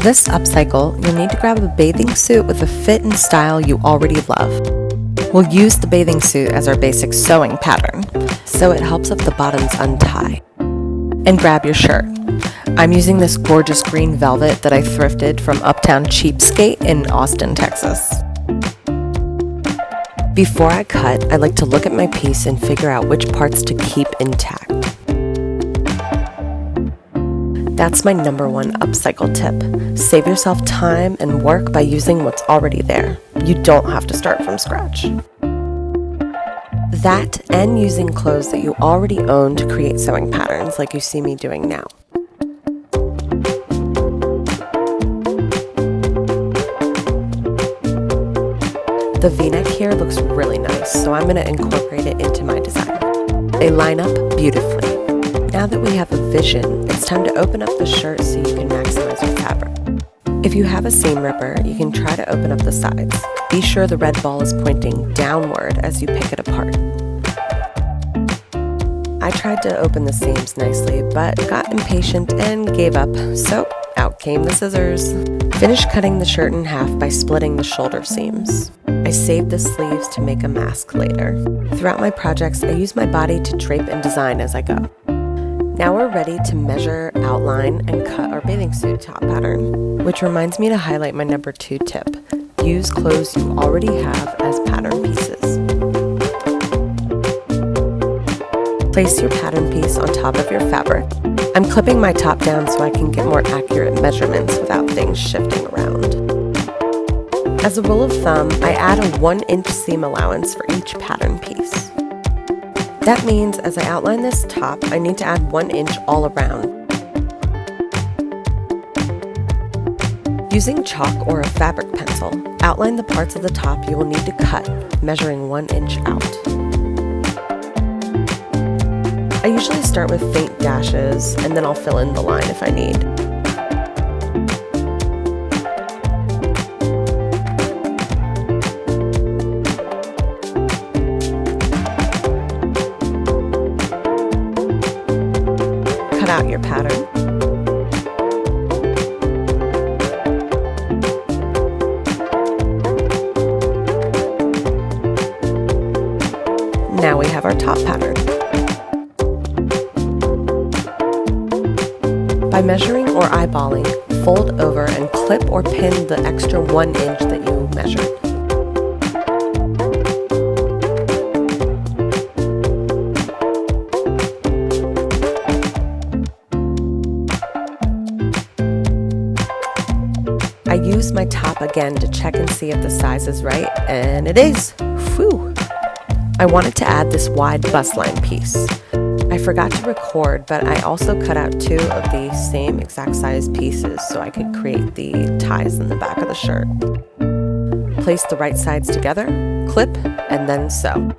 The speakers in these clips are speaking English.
For this upcycle, you'll need to grab a bathing suit with a fit and style you already love. We'll use the bathing suit as our basic sewing pattern, so it helps if the bottoms untie. And grab your shirt. I'm using this gorgeous green velvet that I thrifted from Uptown Cheapskate in Austin, Texas. Before I cut, I like to look at my piece and figure out which parts to keep intact. That's my number one upcycle tip. Save yourself time and work by using what's already there. You don't have to start from scratch. That and using clothes that you already own to create sewing patterns like you see me doing now. The V-neck here looks really nice, so I'm going to incorporate it into my design. They line up beautifully. Now that we have a vision, it's time to open up the shirt so you can maximize your fabric. If you have a seam ripper, you can try to open up the sides. Be sure the red ball is pointing downward as you pick it apart. I tried to open the seams nicely, but got impatient and gave up, so out came the scissors. Finish cutting the shirt in half by splitting the shoulder seams. I saved the sleeves to make a mask later. Throughout my projects, I use my body to drape and design as I go. Now we're ready to measure, outline, and cut our bathing suit top pattern, which reminds me to highlight my number 2 tip. Use clothes you already have as pattern pieces. Place your pattern piece on top of your fabric. I'm clipping my top down so I can get more accurate measurements without things shifting around. As a rule of thumb, I add a 1-inch seam allowance for each pattern piece. That means as I outline this top, I need to add 1 inch all around. Using chalk or a fabric pencil, outline the parts of the top you will need to cut, measuring 1 inch out. I usually start with faint dashes, and then I'll fill in the line if I need. Cut out your pattern. Now we have our top pattern. By measuring or eyeballing, fold over and clip or pin the extra 1 inch that you measured. I use my top again to check and see if the size is right, and it is. Whew! I wanted to add this wide bust line piece. I forgot to record, but I also cut out 2 of the same exact size pieces so I could create the ties in the back of the shirt. Place the right sides together, clip, and then sew.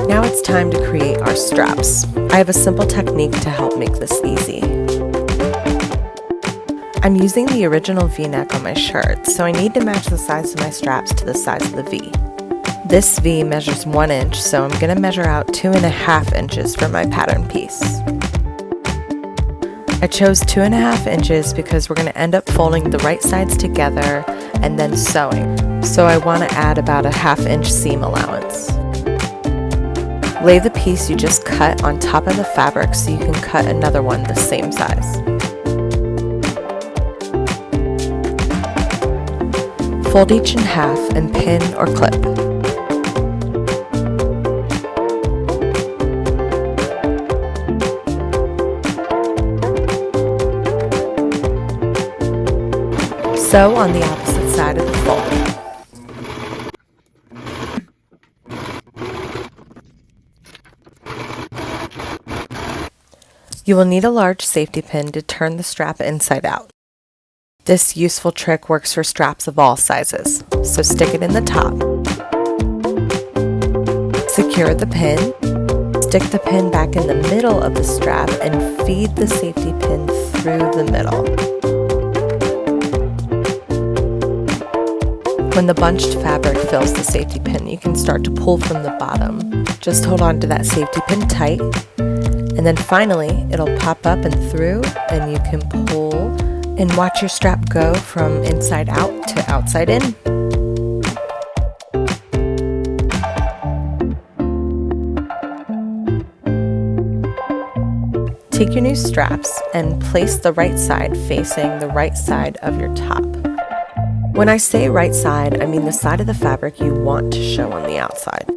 Now it's time to create our straps. I have a simple technique to help make this easy. I'm using the original V-neck on my shirt, so I need to match the size of my straps to the size of the V. This V measures 1 inch, so I'm going to measure out 2.5 inches for my pattern piece. I chose 2.5 inches because we're going to end up folding the right sides together and then sewing, so I want to add about a 1/2 inch seam allowance. Lay the piece you just cut on top of the fabric so you can cut another one the same size. Fold each in half and pin or clip. Sew on the opposite side of the fold. You will need a large safety pin to turn the strap inside out. This useful trick works for straps of all sizes, so stick it in the top. Secure the pin, Stick the pin back in the middle of the strap and feed the safety pin through the middle. When the bunched fabric fills the safety pin, you can start to pull from the bottom. Just hold on to that safety pin tight, and then finally it'll pop up and through, and you can pull and watch your strap go from inside out to outside in. Take your new straps and place the right side facing the right side of your top. When I say right side, I mean the side of the fabric you want to show on the outside.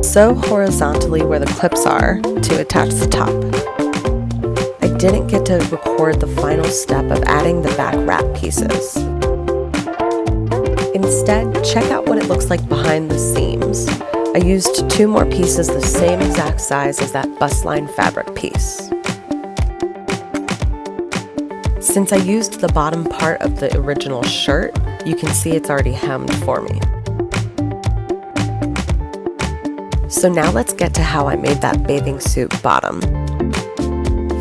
Sew horizontally where the clips are to attach the top. I didn't get to record the final step of adding the back wrap pieces. Instead, check out what it looks like behind the seams. I used 2 more pieces the same exact size as that bust-line fabric piece. Since I used the bottom part of the original shirt, you can see it's already hemmed for me. So now let's get to how I made that bathing suit bottom.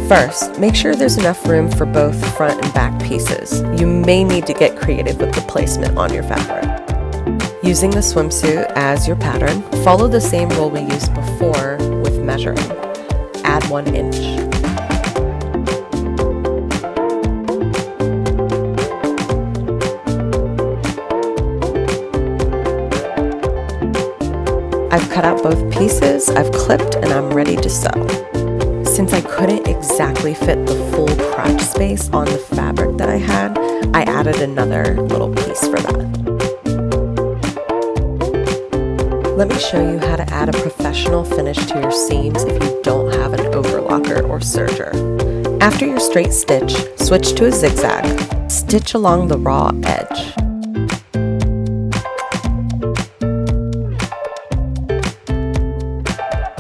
First, make sure there's enough room for both front and back pieces. You may need to get creative with the placement on your fabric. Using the swimsuit as your pattern, follow the same rule we used before with measuring. Add 1 inch. I've cut out both pieces, I've clipped, and I'm ready to sew. Since I couldn't exactly fit the full crotch space on the fabric that I had, I added another little piece for that. Let me show you how to add a professional finish to your seams if you don't have an overlocker or serger. After your straight stitch, switch to a zigzag. Stitch along the raw edge.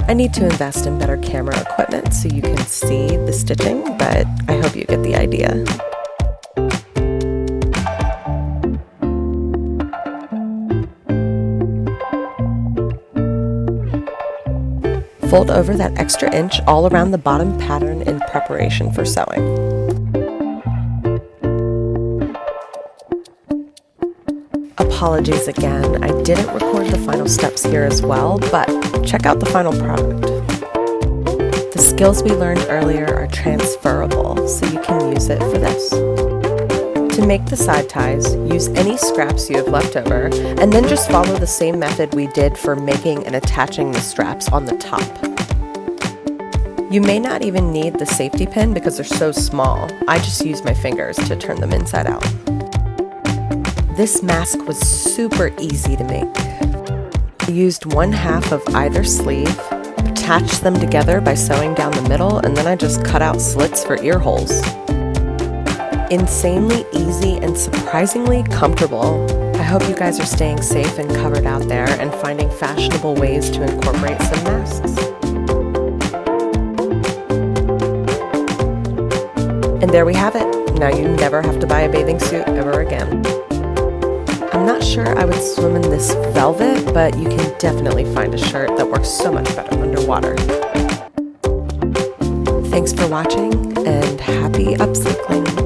I need to invest in better camera equipment so you can see the stitching, but I hope you get the idea. Fold over that extra inch all around the bottom pattern in preparation for sewing. Apologies again, I didn't record the final steps here as well, but check out the final product. The skills we learned earlier are transferable, so you can use it for this. To make the side ties, use any scraps you have left over, and then just follow the same method we did for making and attaching the straps on the top. You may not even need the safety pin because they're so small. I just use my fingers to turn them inside out. This mask was super easy to make. I used 1/2 of either sleeve, attached them together by sewing down the middle, and then I just cut out slits for ear holes. Insanely easy and surprisingly comfortable. I hope you guys are staying safe and covered out there and finding fashionable ways to incorporate some masks. And there we have it. Now you never have to buy a bathing suit ever again. I'm not sure I would swim in this velvet, but you can definitely find a shirt that works so much better underwater. Thanks for watching, and happy upcycling!